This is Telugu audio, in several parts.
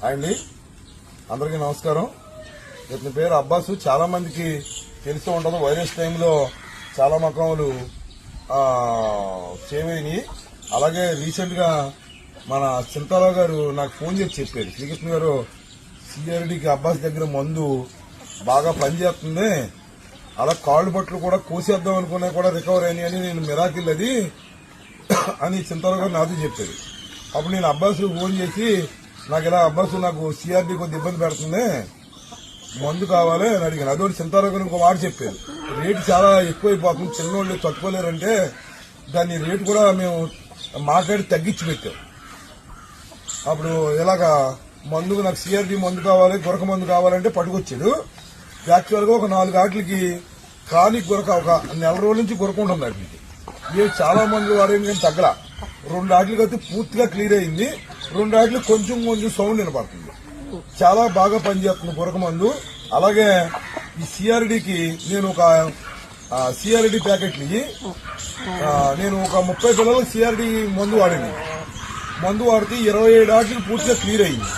అండి అందరికీ నమస్కారం. ఇతని పేరు అబ్బాసు. చాలా మందికి తెలిసి ఉండదు. వైరస్ టైంలో చాలా మకాములు సేవ్ అయినాయి. అలాగే రీసెంట్ గా మన చింతారావు గారు నాకు ఫోన్ చేసి చెప్పారు, శ్రీకృష్ణ గారు సిఆర్డీకి అబ్బాస్ దగ్గర మందు బాగా పనిచేస్తుంది, అలా కాళ్ళు బట్టలు కూడా కోసేద్దాం అనుకున్నా కూడా రికవర్ అయినాయి అని, నేను మిరాకిల్ అది అని చింతారావు గారు నాతో చెప్పారు. అప్పుడు నేను అబ్బాసు ఫోన్ చేసి నాకు ఇలా అబ్బాసు నాకు సిఆర్డీ కొద్ది ఇబ్బంది పెడుతుంది, మందు కావాలి అని అడిగాను. అదొకటి చింతారావు గారు ఇంకో మాట చెప్పారు, రేటు చాలా ఎక్కువైపోతుంది, చిన్నోళ్ళు తట్టుకోలేరంటే దాని రేటు కూడా మేము మాట్లాడి తగ్గించి పెట్టాం. అప్పుడు ఇలాగా మందుకు నాకు సిఆర్డీ మందు కావాలి, గురక మందు కావాలంటే పట్టుకొచ్చాడు. యాక్చువల్ గా ఒక 4 ఆటలకి క్రానిక్ గురక ఒక నెల రోజుల నుంచి గురక ఉంటుంది. వాటికి ఇవి చాలా మంది వాడేమి కానీ తగ్గల. 2 ఆటలకి అయితే పూర్తిగా క్లియర్ అయింది. 2 ఆటలు కొంచెం సౌండ్ వినపడుతుంది. చాలా బాగా పనిచేస్తుంది గురక మందు. అలాగే ఈ సిఆర్డీకి నేను ఒక సిఆర్డీ ప్యాకెట్లు నేను ఒక 30 పిల్లలకు సిఆర్డీ మందు వాడింది. మందు వాడితే 27 ఆటలకు పూర్తిగా క్లియర్ అయింది.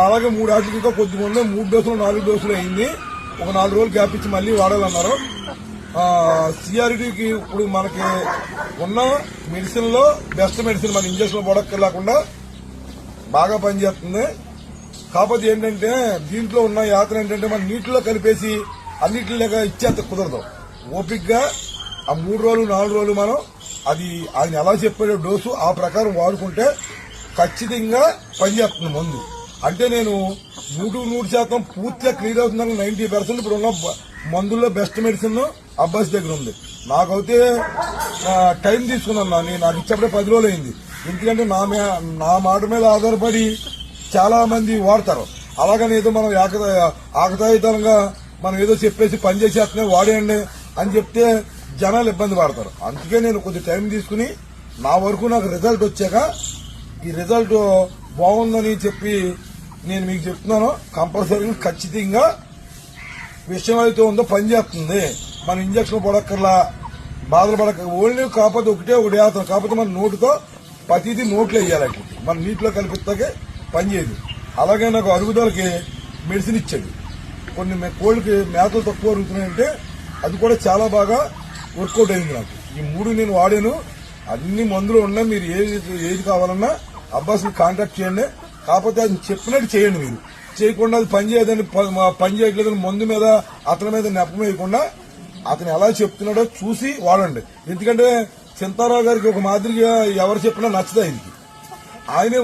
అలాగే 3 ఆటలకి ఇంకా కొద్ది మంది 3 డోసులు 4 డోసులు అయింది. ఒక 4 రోజులు గ్యాప్ ఇచ్చి మళ్లీ వాడాలన్నారు. సిఆర్డీకి ఇప్పుడు మనకి ఉన్న మెడిసిన్ లో బెస్ట్ మెడిసిన్, మన ఇంజక్షన్ పడక్కర్లేకుండా బాగా పనిచేస్తుంది. కాకపోతే ఏంటంటే దీంట్లో ఉన్న యాత్ర ఏంటంటే మన నీటిలో కలిపేసి అన్నిటిలాగా ఇచ్చేంత కుదరదు. ఓపిక్ గా ఆ 3 రోజులు 4 రోజులు మనం అది ఆయన ఎలా చెప్పాడో డోసు ఆ ప్రకారం వాడుకుంటే ఖచ్చితంగా పనిచేస్తుంది మందు. అంటే నేను 100% పూర్తిగా క్లియర్ అవుతుందని 90% ఇప్పుడు ఉన్న మందుల్లో బెస్ట్ మెడిసిన్ అబ్బాస్ దగ్గర ఉంది. నాకైతే టైం తీసుకున్నాను, నేను నాకు ఇచ్చేప్పుడే 10 రోజులు అయింది. ఎందుకంటే నా మాట మీద ఆధారపడి చాలా మంది వాడతారు. అలాగని ఏదో మనం ఆకతాయితనంగా మనం ఏదో చెప్పేసి పని చేసేస్తున్నాయి వాడేయండి అని చెప్తే జనాలు ఇబ్బంది పడతారు. అందుకే నేను కొద్ది టైం తీసుకుని నా వరకు నాకు రిజల్ట్ వచ్చాక ఈ రిజల్ట్ బాగుందని చెప్పి నేను మీకు చెప్తున్నాను. కంపల్సరీగా ఖచ్చితంగా విషయం అయితే ఉందో పనిచేస్తుంది. మన ఇంజక్షన్ పడక్కర్లా, బాధలు పడక ఓన్లీ కాకపోతే ఒకటే వేస్తాం. కాకపోతే మన నోటుతో ప్రతిదీ నోట్లో వేయాలి, మన నీటిలో కలిపిస్తాకే పనిచేయదు. అలాగే నాకు అరుగుదలకి మెడిసిన్ ఇచ్చాడు. కొన్ని కోళ్ళకి మేతలు తక్కువ అరుగుతున్నాయంటే అది కూడా చాలా బాగా వర్కౌట్ అయింది నాకు. ఈ 3 నేను వాడాను. అన్ని మందులు ఉన్నాయి. మీరు ఏది కావాలన్నా అబ్బాస్ని కాంటాక్ట్ చేయండి. కాకపోతే అది చెప్పినట్టు చేయండి. మీరు చేయకుండా అది పని చేయట్లేదని మందు మీద అతని మీద నెపం వేయకుండా అతను ఎలా చెప్తున్నాడో చూసి వాడండి. ఎందుకంటే చింతారావు గారికి ఒక మాదిరిగా ఎవరు చెప్పినా నచ్చదు ఆయనకి. ఆయనే